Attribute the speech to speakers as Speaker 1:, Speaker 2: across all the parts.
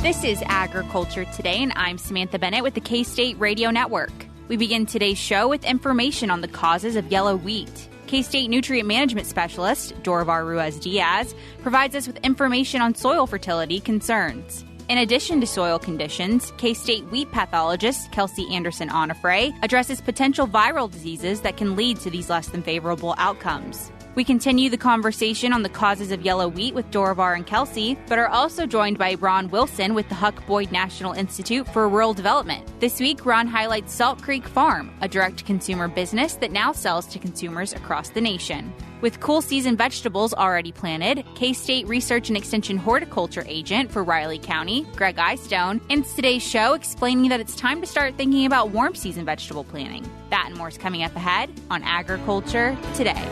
Speaker 1: This is Agriculture Today, and I'm Samantha Bennett with the K-State Radio Network. We begin today's show with information on the causes of yellow wheat. K-State Nutrient Management Specialist Dorivar Ruiz Diaz provides us with information on soil fertility concerns. In addition to soil conditions, K-State wheat pathologist Kelsey Anderson Onofre addresses potential viral diseases that can lead to these less than favorable outcomes. We continue the conversation on the causes of yellow wheat with Dorivar and Kelsey, but are also joined by Ron Wilson with the Huck Boyd National Institute for Rural Development. This week, Ron highlights Salt Creek Farm, a direct-to-consumer business that now sells to consumers across the nation. With cool season vegetables already planted, K-State Research and Extension Horticulture Agent for Riley County, Gregg Eyestone, ends today's show explaining that it's time to start thinking about warm season vegetable planting. That and more is coming up ahead on Agriculture Today.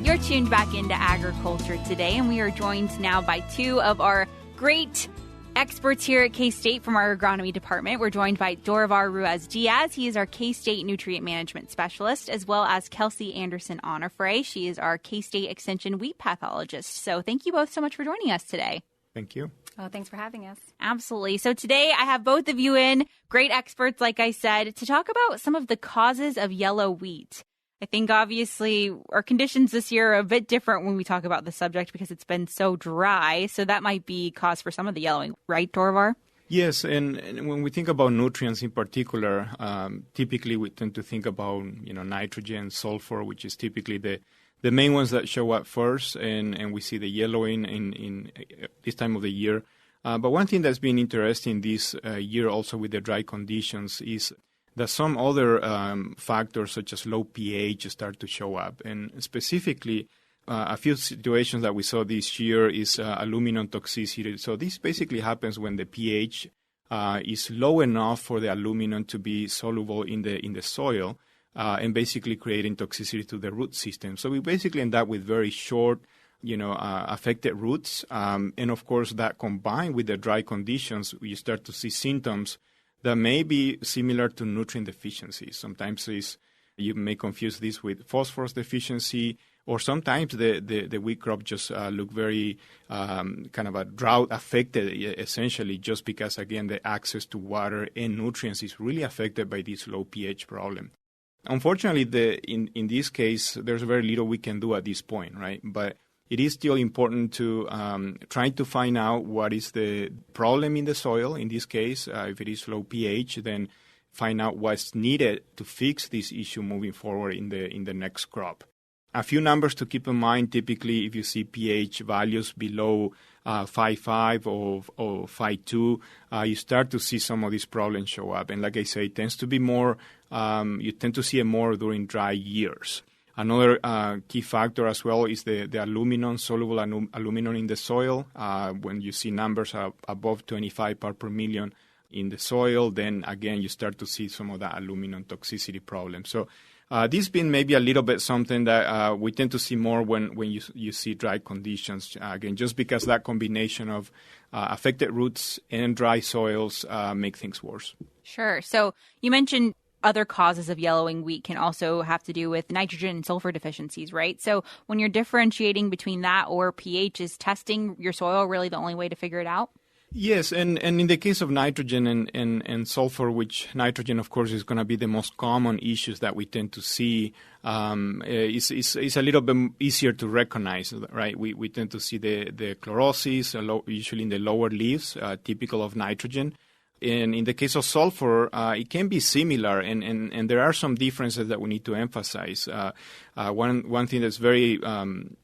Speaker 1: You're tuned back into Agriculture Today, and we are joined now by two of our great experts here at K-State from our agronomy department. We're joined by Dorivar Ruiz Diaz. He is our K-State Nutrient Management Specialist, as well as Kelsey Anderson Onofre. She is our K-State Extension wheat pathologist. So thank you both so much for joining us today.
Speaker 2: Thank you.
Speaker 3: Oh, thanks for having us.
Speaker 1: Absolutely. So today I have both of you in, great experts, like I said, to talk about some of the causes of yellow wheat. I think obviously our conditions this year are a bit different when we talk about the subject because it's been so dry. So that might be cause for some of the yellowing, right, Dorivar?
Speaker 2: Yes, and when we think about nutrients in particular, typically we tend to think about nitrogen, sulfur, which is typically the main ones that show up first, and we see the yellowing in this time of the year. But one thing that's been interesting this year also with the dry conditions is that some other factors such as low pH start to show up. And specifically, a few situations that we saw this year is aluminum toxicity. So this basically happens when the pH is low enough for the aluminum to be soluble in the soil and basically creating toxicity to the root system. So we basically end up with very short, affected roots. And of course, that combined with the dry conditions, we start to see symptoms that may be similar to nutrient deficiency. Sometimes you may confuse this with phosphorus deficiency, or sometimes the wheat crop just look very kind of a drought affected, essentially, just because, again, the access to water and nutrients is really affected by this low pH problem. Unfortunately, in this case, there's very little we can do at this point, right? But it is still important to try to find out what is the problem in the soil. In this case, if it is low pH, then find out what's needed to fix this issue moving forward in the next crop. A few numbers to keep in mind. Typically, if you see pH values below 5.5 or 5.2, you start to see some of these problems show up. And like I say, it tends to be more. You tend to see it more during dry years. Another key factor as well is the aluminum, soluble aluminum in the soil. When you see numbers above 25 part per million in the soil, then again, you start to see some of that aluminum toxicity problem. So this has been maybe a little bit something that we tend to see more when you see dry conditions. Again, just because that combination of affected roots and dry soils make things worse.
Speaker 1: Sure. So you mentioned other causes of yellowing wheat can also have to do with nitrogen and sulfur deficiencies, right? So when you're differentiating between that or pH, is testing your soil really the only way to figure it out?
Speaker 2: Yes, and in the case of nitrogen and sulfur, which nitrogen, of course, is going to be the most common issues that we tend to see, is a little bit easier to recognize, right? We tend to see the chlorosis, usually in the lower leaves, typical of nitrogen. And in the case of sulfur, it can be similar, and there are some differences that we need to emphasize. One thing that's very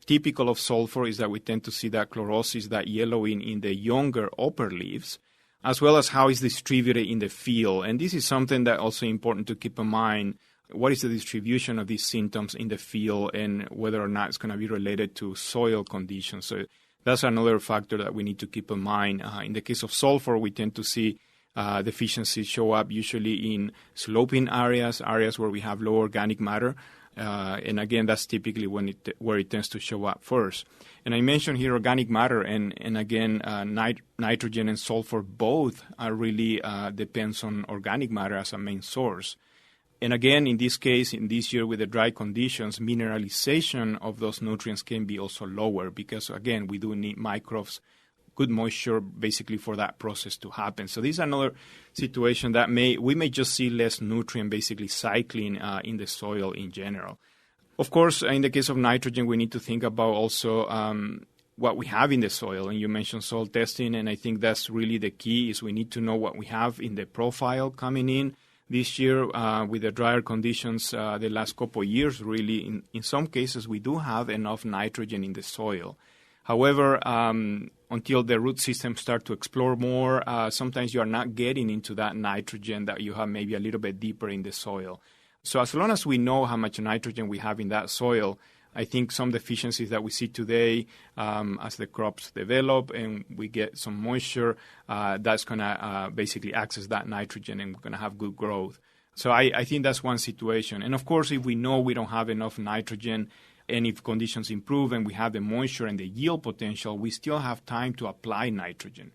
Speaker 2: typical of sulfur is that we tend to see that chlorosis, that yellowing in the younger upper leaves, as well as how it's distributed in the field. And this is something that also important to keep in mind. What is the distribution of these symptoms in the field and whether or not it's going to be related to soil conditions. So that's another factor that we need to keep in mind. In the case of sulfur, we tend to see deficiencies show up usually in sloping areas where we have low organic matter. And again, that's typically where it tends to show up first. And I mentioned here organic matter, and again, nitrogen and sulfur both are really depends on organic matter as a main source. And again, in this case, in this year with the dry conditions, mineralization of those nutrients can be also lower because, again, we do need microbes, good moisture, basically for that process to happen. So this is another situation that we may just see less nutrient basically cycling in the soil in general. Of course, in the case of nitrogen, we need to think about also what we have in the soil. And you mentioned soil testing, and I think that's really the key is we need to know what we have in the profile coming in. This year, with the drier conditions, the last couple of years, really, in some cases, we do have enough nitrogen in the soil. However, until the root systems start to explore more, sometimes you are not getting into that nitrogen that you have maybe a little bit deeper in the soil. So as long as we know how much nitrogen we have in that soil, I think some deficiencies that we see today as the crops develop and we get some moisture, that's going to basically access that nitrogen and we're going to have good growth. So I think that's one situation. And, of course, if we know we don't have enough nitrogen and if conditions improve and we have the moisture and the yield potential, we still have time to apply nitrogen.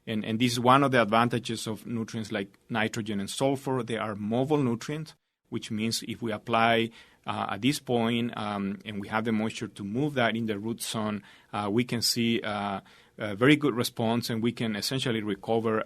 Speaker 2: And this is one of the advantages of nutrients like nitrogen and sulfur. They are mobile nutrients, which means if we apply at this point and we have the moisture to move that in the root zone, we can see a very good response and we can essentially recover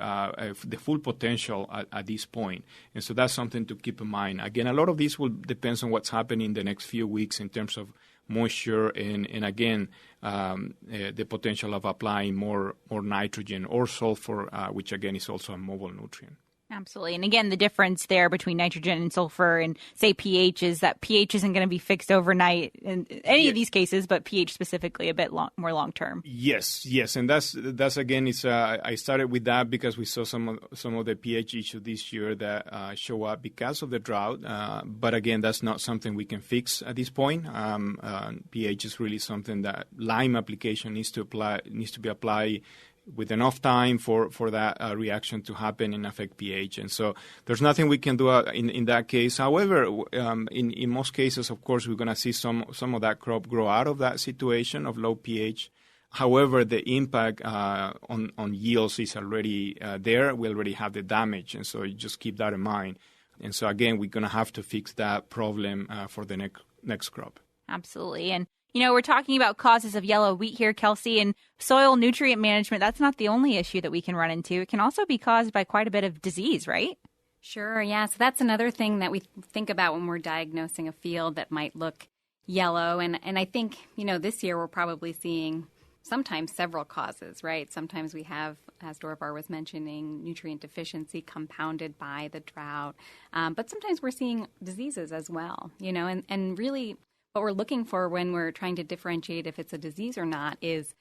Speaker 2: the full potential at this point. And so that's something to keep in mind. Again, a lot of this will depend on what's happening in the next few weeks in terms of moisture and again, the potential of applying more nitrogen or sulfur, which again is also a mobile nutrient.
Speaker 1: Absolutely. And again, the difference there between nitrogen and sulfur and, say, pH is that pH isn't going to be fixed overnight in any of these cases, but pH specifically a bit more long-term.
Speaker 2: Yes. And that's again, I started with that because we saw some of the pH issues this year that show up because of the drought. But again, that's not something we can fix at this point. pH is really something that lime application needs to be applied with enough time for that reaction to happen and affect pH. And so there's nothing we can do in that case. However, in most cases, of course, we're going to see some of that crop grow out of that situation of low pH. However, the impact on yields is already there. We already have the damage. And so you just keep that in mind. And so, again, we're going to have to fix that problem for the next crop.
Speaker 1: Absolutely. And we're talking about causes of yellow wheat here, Kelsey, and soil nutrient management. That's not the only issue that we can run into. It can also be caused by quite a bit of disease, right?
Speaker 3: Sure, yeah. So that's another thing that we think about when we're diagnosing a field that might look yellow. And I think, this year we're probably seeing sometimes several causes, right? Sometimes we have, as Dorivar was mentioning, nutrient deficiency compounded by the drought. But sometimes we're seeing diseases as well, and really what we're looking for when we're trying to differentiate if it's a disease or not is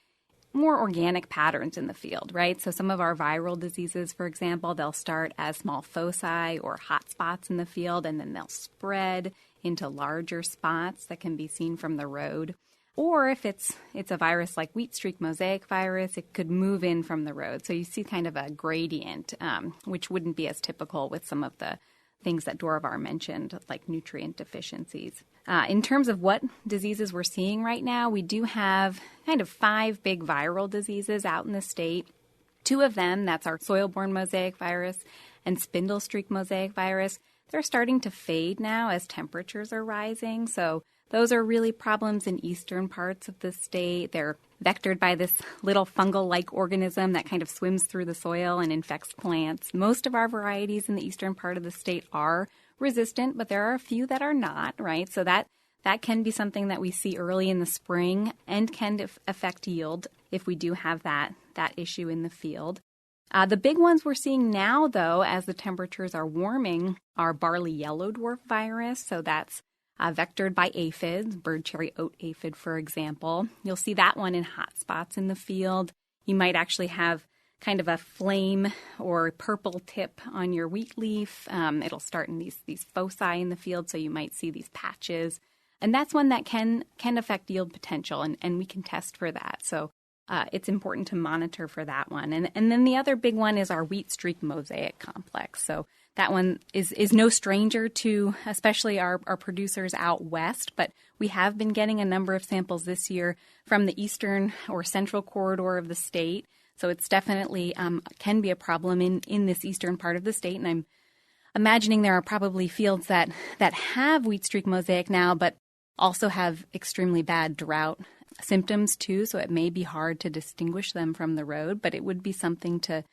Speaker 3: more organic patterns in the field, right? So some of our viral diseases, for example, they'll start as small foci or hot spots in the field, and then they'll spread into larger spots that can be seen from the road. Or if it's a virus like wheat streak mosaic virus, it could move in from the road. So you see kind of a gradient, which wouldn't be as typical with some of the things that Dorivar mentioned, like nutrient deficiencies. In terms of what diseases we're seeing right now, we do have kind of 5 big viral diseases out in the state. 2 of them, that's our soil-borne mosaic virus and spindle streak mosaic virus, they're starting to fade now as temperatures are rising. So those are really problems in eastern parts of the state. They're vectored by this little fungal-like organism that kind of swims through the soil and infects plants. Most of our varieties in the eastern part of the state are resistant, but there are a few that are not, right? So that can be something that we see early in the spring and can affect yield if we do have that issue in the field. The big ones we're seeing now, though, as the temperatures are warming, are barley yellow dwarf virus. So that's vectored by aphids, bird cherry oat aphid, for example. You'll see that one in hot spots in the field. You might actually have kind of a flame or purple tip on your wheat leaf. It'll start in these foci in the field, so you might see these patches. And that's one that can affect yield potential, and we can test for that. So it's important to monitor for that one. And then the other big one is our wheat streak mosaic complex. So that one is no stranger to especially our producers out west, but we have been getting a number of samples this year from the eastern or central corridor of the state. So it's definitely can be a problem in this eastern part of the state. And I'm imagining there are probably fields that have wheat streak mosaic now, but also have extremely bad drought symptoms too. So it may be hard to distinguish them from the road, but it would be something to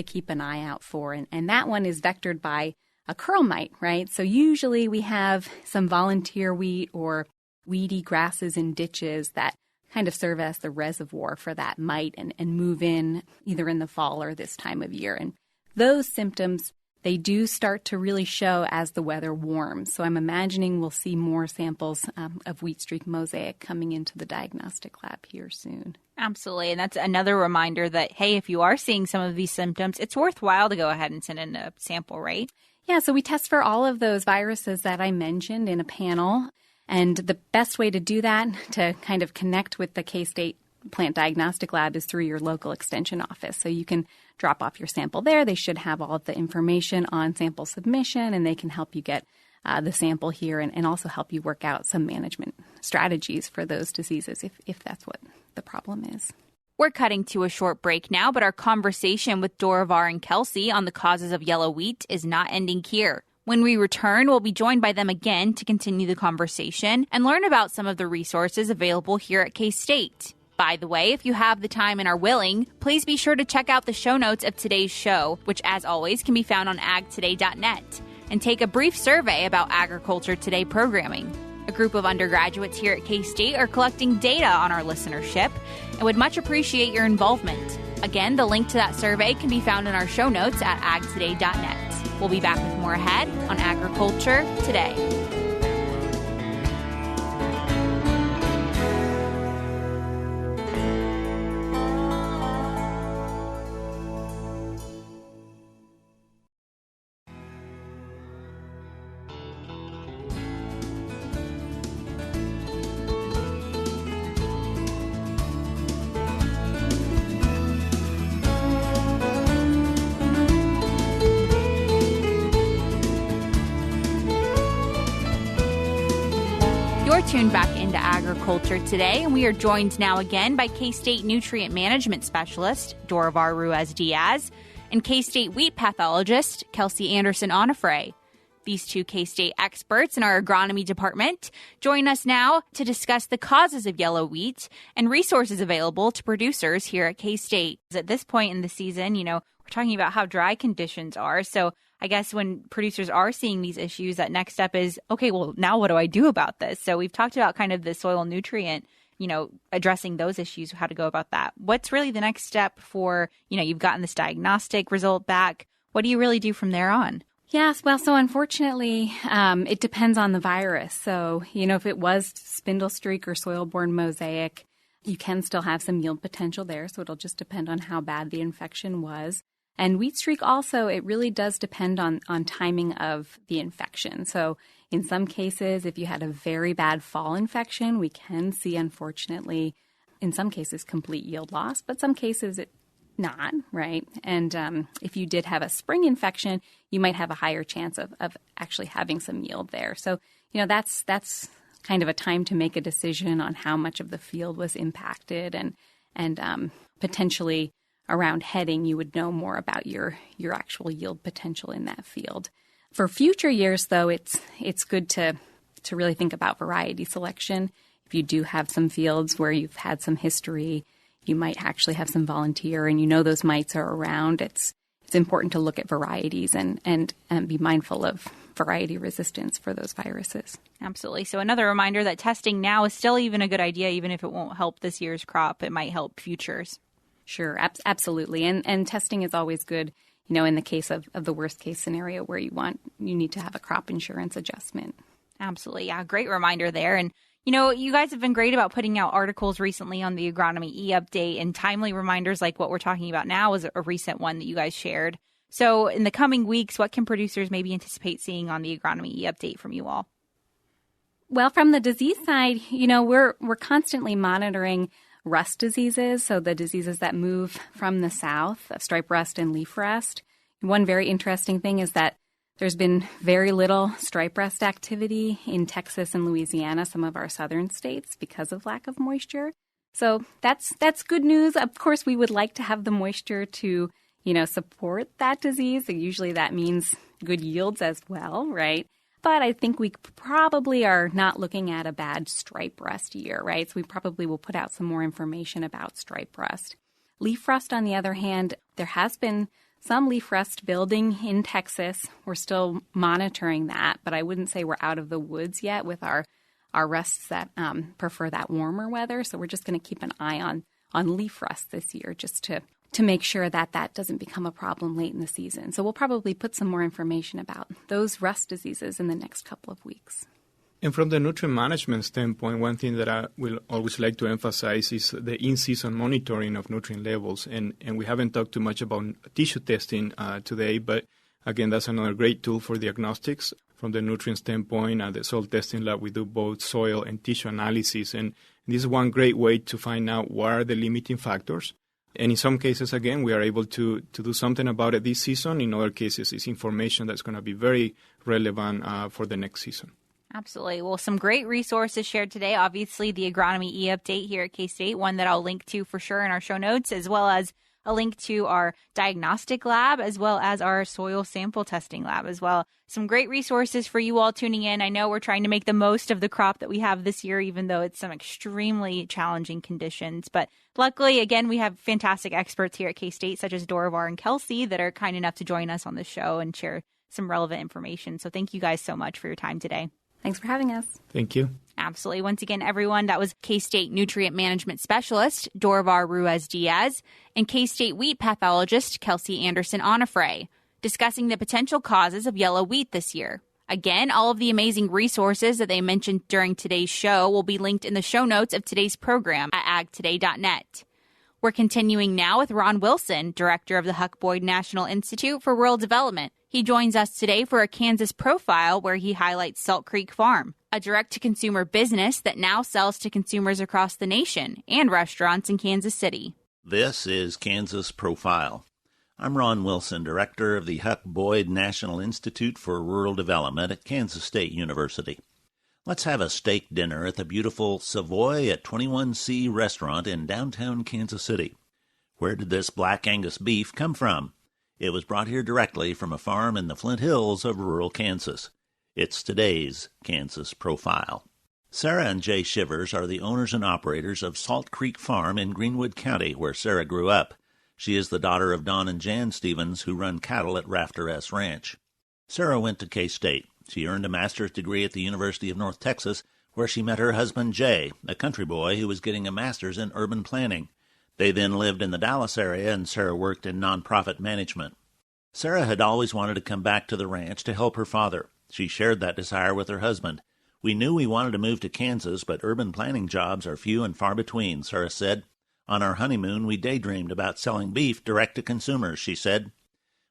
Speaker 3: keep an eye out for. And that one is vectored by a curl mite, right? So usually we have some volunteer wheat or weedy grasses in ditches that kind of serve as the reservoir for that mite and move in either in the fall or this time of year. And those symptoms, they do start to really show as the weather warms. So I'm imagining we'll see more samples of wheat streak mosaic coming into the diagnostic lab here soon.
Speaker 1: Absolutely. And that's another reminder that, hey, if you are seeing some of these symptoms, it's worthwhile to go ahead and send in a sample, right?
Speaker 3: Yeah, so we test for all of those viruses that I mentioned in a panel. And the best way to do that, to kind of connect with the K-State Plant Diagnostic Lab, is through your local extension office. So you can drop off your sample there. They should have all of the information on sample submission, and they can help you get the sample here and also help you work out some management strategies for those diseases if that's what the problem is.
Speaker 1: We're cutting to a short break now, but our conversation with Dorivar and Kelsey on the causes of yellow wheat is not ending here. When we return, we'll be joined by them again to continue the conversation and learn about some of the resources available here at K-State. By the way, if you have the time and are willing, please be sure to check out the show notes of today's show, which as always can be found on agtoday.net, and take a brief survey about Agriculture Today programming. A group of undergraduates here at K-State are collecting data on our listenership and would much appreciate your involvement. Again, the link to that survey can be found in our show notes at agtoday.net. We'll be back with more ahead on Agriculture Today. You're tuned back into Agriculture Today, and we are joined now again by K-State Nutrient Management Specialist Dorivar Ruiz Diaz and K-State Wheat Pathologist Kelsey Anderson Onofre. These two K-State experts in our agronomy department join us now to discuss the causes of yellow wheat and resources available to producers here at K-State. At this point in the season, we're talking about how dry conditions are, so I guess when producers are seeing these issues, that next step is, okay, well, now what do I do about this? So we've talked about kind of the soil nutrient, addressing those issues, how to go about that. What's really the next step for, you've gotten this diagnostic result back. What do you really do from there on?
Speaker 3: Yes, well, so unfortunately, it depends on the virus. So, if it was spindle streak or soil-borne mosaic, you can still have some yield potential there. So it'll just depend on how bad the infection was. And wheat streak also, it really does depend on timing of the infection. So in some cases, if you had a very bad fall infection, we can see, unfortunately, in some cases, complete yield loss, but some cases it not, right? And if you did have a spring infection, you might have a higher chance of actually having some yield there. So, that's kind of a time to make a decision on how much of the field was impacted and potentially around heading, you would know more about your actual yield potential in that field. For future years, though, it's good to really think about variety selection. If you do have some fields where you've had some history, you might actually have some volunteer, and those mites are around. It's important to look at varieties and be mindful of variety resistance for those viruses.
Speaker 1: Absolutely. So another reminder that testing now is still even a good idea, even if it won't help this year's crop, it might help futures.
Speaker 3: Sure, absolutely. And testing is always good, in the case of the worst case scenario where you need to have a crop insurance adjustment.
Speaker 1: Absolutely. Yeah, great reminder there. And, you guys have been great about putting out articles recently on the Agronomy eUpdate, and timely reminders like what we're talking about now is a recent one that you guys shared. So in the coming weeks, what can producers maybe anticipate seeing on the Agronomy eUpdate from you all?
Speaker 3: Well, from the disease side, we're constantly monitoring rust diseases, so the diseases that move from the south, stripe rust and leaf rust. One very interesting thing is that there's been very little stripe rust activity in Texas and Louisiana, some of our southern states, because of lack of moisture. So that's good news. Of course, we would like to have the moisture to, support that disease. Usually that means good yields as well, right? But I think we probably are not looking at a bad stripe rust year, right? So we probably will put out some more information about stripe rust. Leaf rust, on the other hand, there has been some leaf rust building in Texas. We're still monitoring that, but I wouldn't say we're out of the woods yet with our rusts that prefer that warmer weather. So we're just going to keep an eye on leaf rust this year just to make sure that doesn't become a problem late in the season. So we'll probably put some more information about those rust diseases in the next couple of weeks.
Speaker 2: And from the nutrient management standpoint, one thing that I will always like to emphasize is the in-season monitoring of nutrient levels. And we haven't talked too much about tissue testing today, but again, that's another great tool for diagnostics. From the nutrient standpoint, at the Soil Testing Lab, we do both soil and tissue analysis. And this is one great way to find out what are the limiting factors. And in some cases, again, we are able to do something about it this season. In other cases, it's information that's going to be very relevant for the next season.
Speaker 1: Absolutely. Well, some great resources shared today. Obviously, the Agronomy eUpdate here at K-State, one that I'll link to for sure in our show notes, as well as a link to our Diagnostic lab, as well as our soil sample testing lab as well. Some great resources for you all tuning in. I know we're trying to make the most of the crop that we have this year, even though it's some extremely challenging conditions. But luckily, again, we have fantastic experts here at K-State, such as Dorivar and Kelsey, that are kind enough to join us on the show and share some relevant information. So thank you guys so much for your time today.
Speaker 3: Thanks for having us.
Speaker 2: Thank you.
Speaker 1: Absolutely. Once again, everyone, that was K-State Nutrient Management Specialist Dorivar Ruiz Diaz and K-State Wheat Pathologist Kelsey Anderson Onofre, discussing the potential causes of yellow wheat this year. Again, all of the amazing resources that they mentioned during today's show will be linked in the show notes of today's program at agtoday.net. We're continuing now with Ron Wilson, director of the Huck Boyd National Institute for Rural Development. He joins us today for a Kansas profile where he highlights Salt Creek Farm, a direct-to-consumer business that now sells to consumers across the nation and restaurants in Kansas City.
Speaker 4: This is Kansas Profile. I'm Ron Wilson, director of the Huck Boyd National Institute for Rural Development at Kansas State University. Let's have a steak dinner at the beautiful Savoy at 21C restaurant in downtown Kansas City. Where did this Black Angus beef come from? It was brought here directly from a farm in the Flint Hills of rural Kansas. It's today's Kansas Profile. Sarah and Jay Shivers are the owners and operators of Salt Creek Farm in Greenwood County, where Sarah grew up. She is the daughter of Don and Jan Stevens, who run cattle at Rafter S Ranch. Sarah went to K-State. She earned a master's degree at the University of North Texas, where she met her husband Jay, a country boy who was getting a master's in urban planning. They then lived in the Dallas area, and Sarah worked in nonprofit management. Sarah had always wanted to come back to the ranch to help her father. She shared that desire with her husband. We knew we wanted to move to Kansas, but urban planning jobs are few and far between, Sarah said. On our honeymoon, we daydreamed about selling beef direct to consumers, she said.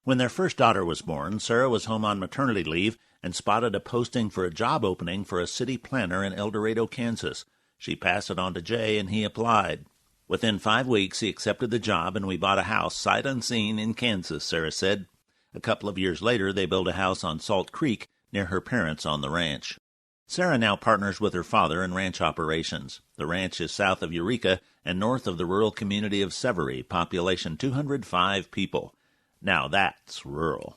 Speaker 4: When their first daughter was born, Sarah was home on maternity leave and spotted a posting for a job opening for a city planner in El Dorado, Kansas. She passed it on to Jay, and he applied. Within 5 weeks, he accepted the job, and we bought a house sight unseen in Kansas, Sarah said. A couple of years later, they built a house on Salt Creek near her parents on the ranch. Sarah now partners with her father in ranch operations. The ranch is south of Eureka and north of the rural community of Severy, population 205 people. Now that's rural.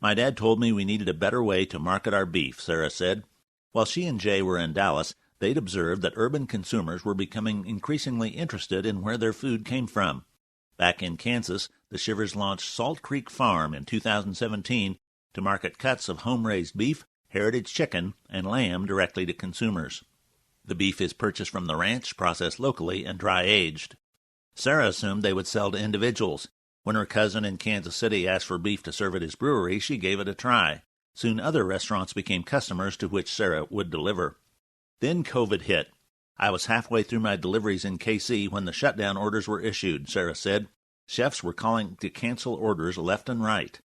Speaker 4: My dad told me we needed a better way to market our beef, Sarah said. While she and Jay were in Dallas, they'd observed that urban consumers were becoming increasingly interested in where their food came from. Back in Kansas, the Shivers launched Salt Creek Farm in 2017 to market cuts of home-raised beef, heritage chicken, and lamb directly to consumers. The beef is purchased from the ranch, processed locally, and dry-aged. Sarah assumed they would sell to individuals. When her cousin in Kansas City asked for beef to serve at his brewery, she gave it a try. Soon other restaurants became customers to which Sarah would deliver. Then COVID hit. I was halfway through my deliveries in KC when the shutdown orders were issued, Sarah said. Chefs were calling to cancel orders left and right.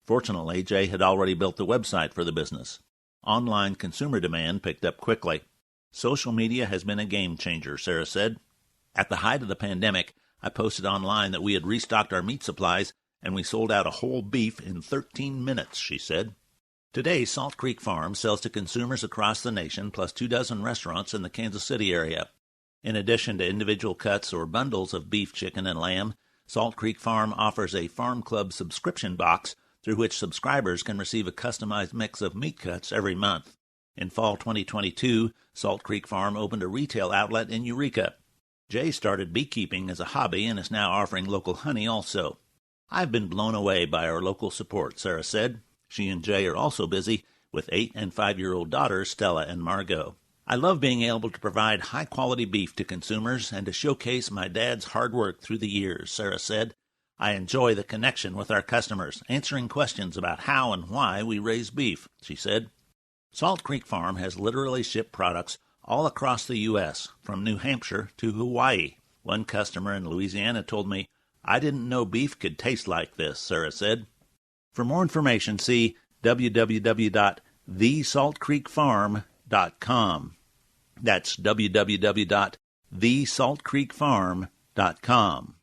Speaker 4: Fortunately, Jay had already built the website for the business. Online consumer demand picked up quickly. Social media has been a game changer, Sarah said. At the height of the pandemic, I posted online that we had restocked our meat supplies and we sold out a whole beef in 13 minutes, she said. Today, Salt Creek Farm sells to consumers across the nation, plus 24 restaurants in the Kansas City area. In addition to individual cuts or bundles of beef, chicken, and lamb, Salt Creek Farm offers a Farm Club subscription box through which subscribers can receive a customized mix of meat cuts every month. In fall 2022, Salt Creek Farm opened a retail outlet in Eureka. Jay started beekeeping as a hobby and is now offering local honey also. I've been blown away by our local support, Sarah said. She and Jay are also busy with 8- and 5-year-old daughters, Stella and Margot. I love being able to provide high-quality beef to consumers and to showcase my dad's hard work through the years, Sarah said. I enjoy the connection with our customers, answering questions about how and why we raise beef, she said. Salt Creek Farm has literally shipped products all across the U.S., from New Hampshire to Hawaii. One customer in Louisiana told me, "I didn't know beef could taste like this," Sarah said. For more information, see www.thesaltcreekfarm.com. That's www.thesaltcreekfarm.com.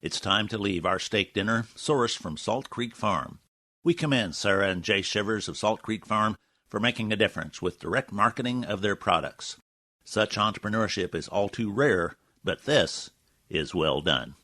Speaker 4: It's time to leave our steak dinner, sourced from Salt Creek Farm. We commend Sarah and Jay Shivers of Salt Creek Farm for making a difference with direct marketing of their products. Such entrepreneurship is all too rare, but this is well done.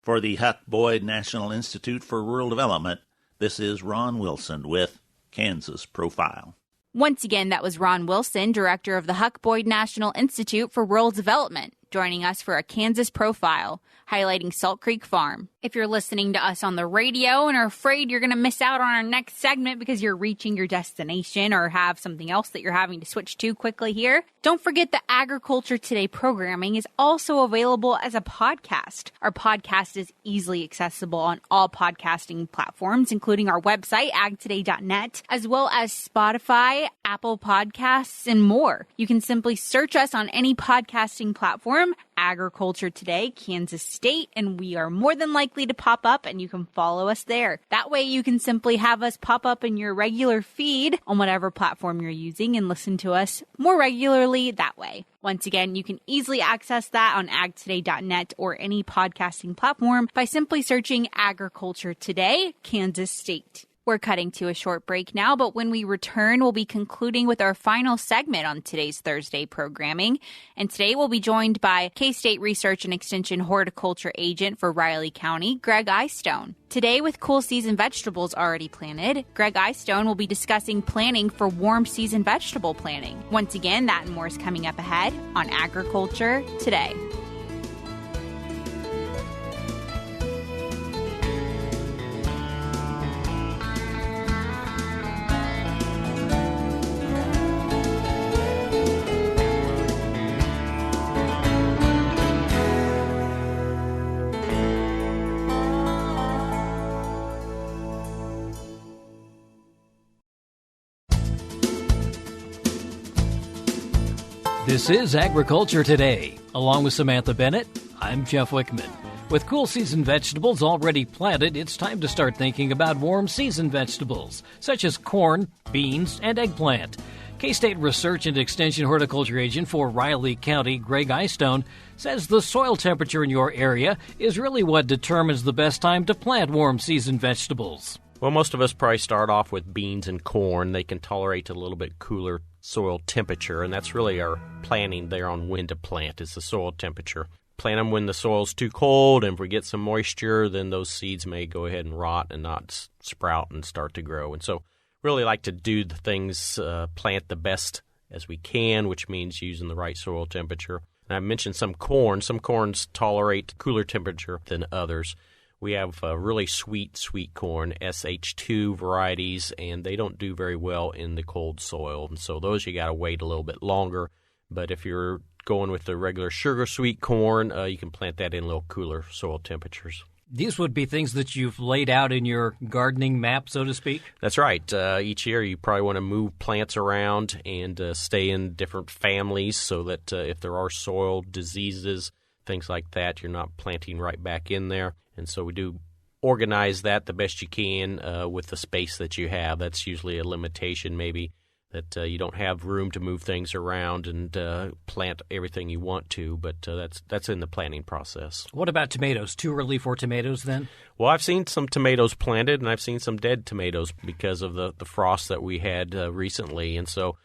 Speaker 4: For the Huck Boyd National Institute for Rural Development, this is Ron Wilson with Kansas Profile.
Speaker 1: Once again, that was Ron Wilson, director of the Huck Boyd National Institute for Rural Development, joining us for a Kansas Profile, highlighting Salt Creek Farm. If you're listening to us on the radio and are afraid you're going to miss out on our next segment because you're reaching your destination or have something else that you're having to switch to quickly here, don't forget that Agriculture Today programming is also available as a podcast. Our podcast is easily accessible on all podcasting platforms, including our website, agtoday.net, as well as Spotify, Apple Podcasts, and more. You can simply search us on any podcasting platform, Agriculture Today, Kansas State, and we are more than likely to pop up, and you can follow us there. That way you can simply have us pop up in your regular feed on whatever platform you're using and listen to us more regularly that way. Once again, you can easily access that on agtoday.net or any podcasting platform by simply searching Agriculture Today, Kansas State. We're cutting to a short break now, but when we return, we'll be concluding with our final segment on today's Thursday programming. And today we'll be joined by K-State Research and Extension Horticulture Agent for Riley County, Gregg Eyestone. Today, with cool season vegetables already planted, Gregg Eyestone will be discussing planning for warm season vegetable planting. Once again, that and more is coming up ahead on Agriculture Today.
Speaker 5: This is Agriculture Today. Along with Samantha Bennett, I'm Jeff Wickman. With cool season vegetables already planted, it's time to start thinking about warm season vegetables, such as corn, beans, and eggplant. K-State Research and Extension Horticulture Agent for Riley County, Gregg Eyestone, says the soil temperature in your area is really what determines the best time to plant warm season vegetables.
Speaker 6: Well, most of us probably start off with beans and corn. They can tolerate a little bit cooler soil temperature, and that's really our planning there on when to plant is the soil temperature. Plant them when the soil's too cold, and if we get some moisture, then those seeds may go ahead and rot and not sprout and start to grow. And so really like to do the things, plant the best as we can, which means using the right soil temperature. And I mentioned some corn. Some corns tolerate cooler temperature than others. We have really sweet corn, SH2 varieties, and they don't do very well in the cold soil. And so those you got to wait a little bit longer. But if you're going with the regular sugar sweet corn, you can plant that in a little cooler soil temperatures.
Speaker 5: These would be things that you've laid out in your gardening map, so to speak?
Speaker 6: That's right. Each year you probably want to move plants around and stay in different families so that if there are soil diseases, things like that, you're not planting right back in there. And so we do organize that the best you can with the space that you have. That's usually a limitation maybe that you don't have room to move things around and plant everything you want to, but that's in the planting process.
Speaker 5: What about tomatoes? Too early for tomatoes then?
Speaker 6: Well, I've seen some tomatoes planted, and I've seen some dead tomatoes because of the frost that we had recently, and so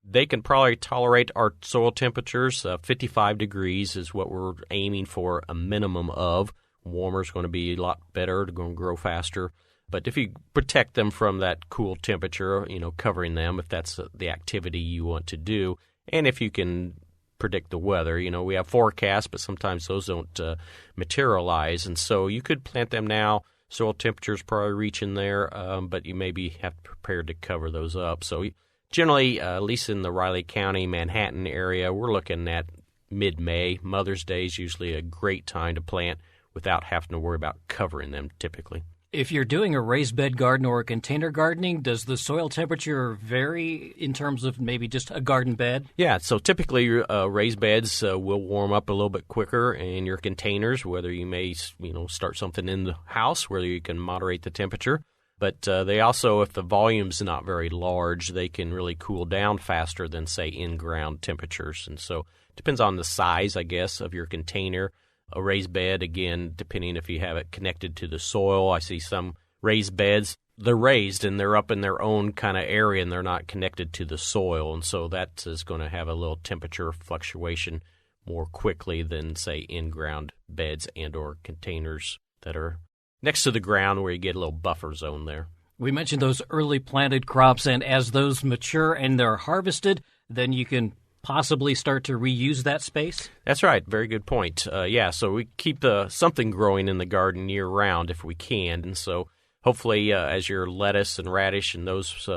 Speaker 6: they can probably tolerate our soil temperatures. 55 degrees is what we're aiming for a minimum of. Warmer is going to be a lot better. They're going to grow faster. But if you protect them from that cool temperature, covering them if that's the activity you want to do, and if you can predict the weather. We have forecasts, but sometimes those don't materialize. And so you could plant them now. Soil temperatures probably reaching there, but you maybe have to prepare to cover those up. So generally, at least in the Riley County, Manhattan area, we're looking at mid-May. Mother's Day is usually a great time to plant without having to worry about covering them typically.
Speaker 5: If you're doing a raised bed garden or a container gardening, does the soil temperature vary in terms of maybe just a garden bed?
Speaker 6: Yeah, so typically raised beds will warm up a little bit quicker, and your containers, whether you may start something in the house where you can moderate the temperature, but they also, if the volume's not very large, they can really cool down faster than, say, in-ground temperatures. And so it depends on the size, I guess, of your container. A raised bed, again, depending if you have it connected to the soil. I see some raised beds, they're raised and they're up in their own kind of area and they're not connected to the soil. And so that is going to have a little temperature fluctuation more quickly than, say, in-ground beds and or containers that are next to the ground where you get a little buffer zone there.
Speaker 5: We mentioned those early planted crops, and as those mature and they're harvested, then you can possibly start to reuse that space?
Speaker 6: That's right. Very good point. So we keep something growing in the garden year-round if we can. And so hopefully as your lettuce and radish and those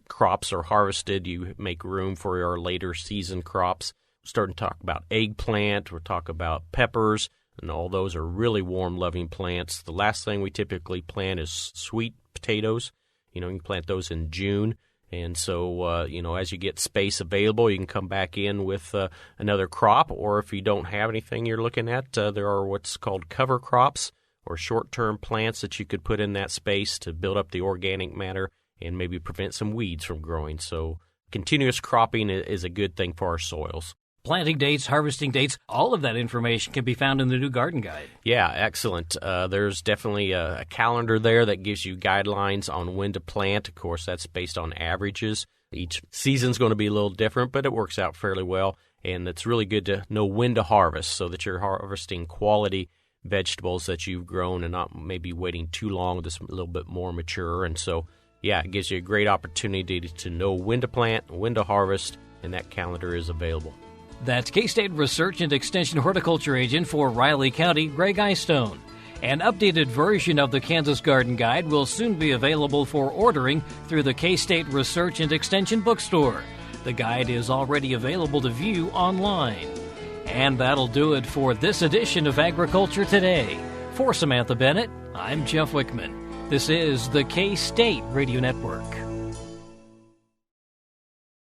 Speaker 6: crops are harvested, you make room for your later season crops. We're starting to talk about eggplant. We're talking about peppers, and all those are really warm-loving plants. The last thing we typically plant is sweet potatoes. You can plant those in June. And so, as you get space available, you can come back in with another crop. Or if you don't have anything you're looking at, there are what's called cover crops or short-term plants that you could put in that space to build up the organic matter and maybe prevent some weeds from growing. So continuous cropping is a good thing for our soils.
Speaker 5: Planting dates, harvesting dates, all of that information can be found in the new garden guide.
Speaker 6: Yeah, excellent. There's definitely a calendar there that gives you guidelines on when to plant. Of course, that's based on averages. Each season's going to be a little different, but it works out fairly well. And it's really good to know when to harvest so that you're harvesting quality vegetables that you've grown and not maybe waiting too long, just a little bit more mature. And so, it gives you a great opportunity to know when to plant, when to harvest, and that calendar is available.
Speaker 5: That's K-State Research and Extension Horticulture Agent for Riley County, Gregg Eyestone. An updated version of the Kansas Garden Guide will soon be available for ordering through the K-State Research and Extension bookstore. The guide is already available to view online. And that'll do it for this edition of Agriculture Today. For Samantha Bennett, I'm Jeff Wickman. This is the K-State Radio Network.